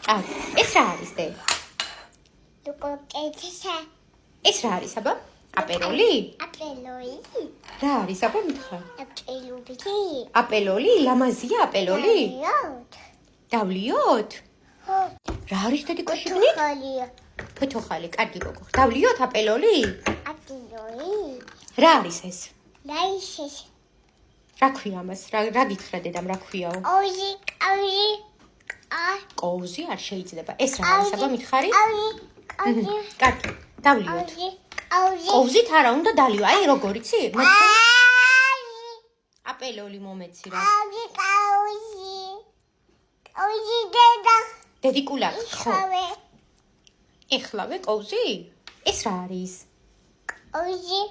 კარგი. ეს რა არის დე? ლუკოკეთისა. ეს რა არის აბა? აპეროლი? აპელოი. რა არის აბა მითხარ? აპელობი. აპელოლი? ლამაზია აპელოლი? დავლიოთ. დავლიოთ? ხო. რა არის დედიკო შიგნით? ხალია. ფოთოხალი, კარგი გოგო. დავლიოთ აპელოლი? აპელოი. რა არის ეს? ლაიშეს. რა ქვია ამას? რა გითხრა დედამ, რა ქვიაო? ოჟი, კავი. კოუზი არ შეიძლება. ეს რა არის აბა მითხარი? კავი. კარგი. დავლიოთ. კავი. კოუზით არა უნდა დალიო. აი როგორ იცი? აპელოლი მომეცი რა. კავი. კავი დედა. დედიკულა. ხო. ხავე. ეხლავე კოუზი? ეს რა არის? ოჟი.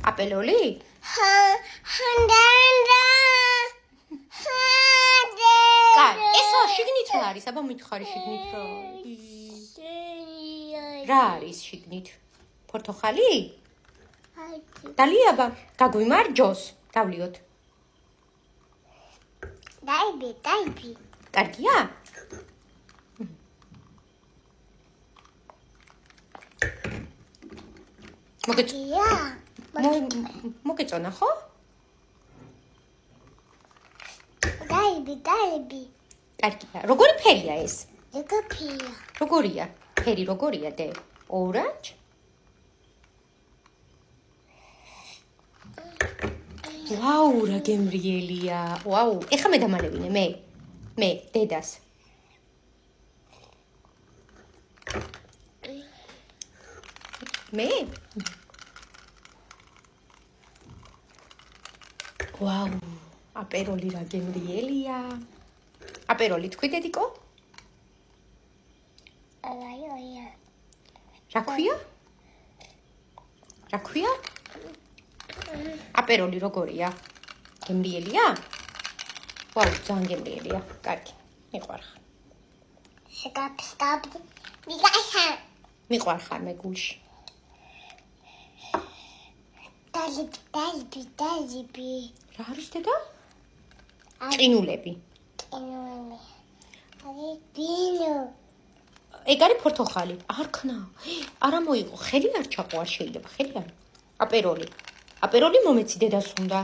აპელოლი? ჰანდანდა. ჰანდე. კარგი. ესა შიგნით რა არის? აბა მითხარი შიგნით რა არის? რა არის შიგნით? ფორთოხალი? დალიაბა, გაგვიმარჯოს. დავლიოთ. დაიბი. კარგია? მოგეწონა ხო? დაიბი. კარგია. როგორი ფერია ეს? ლუკოფია. როგორია? ფერი როგორია დე? ორანჟი? ვაუ, რა გემრიელია. ვაუ, ეხა მე დამალევინე მე დედას. მე? ვაუ, აპეროლი რა გემრიელია. აპეროლი თქვი დედიკო? ალაია. რა ქვია? აპეროლი როგორია? გემრიელია? ვაუ, ძალიან გემრიელია. კარგი, მიყვარხარ. სტოპ. მიყვარხარ მე გულში. დაიბი. რა არის დედა? ყინულები. ბინო. ეგ არის ფორთოხალი. არ ქნა. არა მოიღო. ხელი არ ჩაყო, არ შეიძლება. ხელი არ. აპეროლი მომეცი დედას უნდა.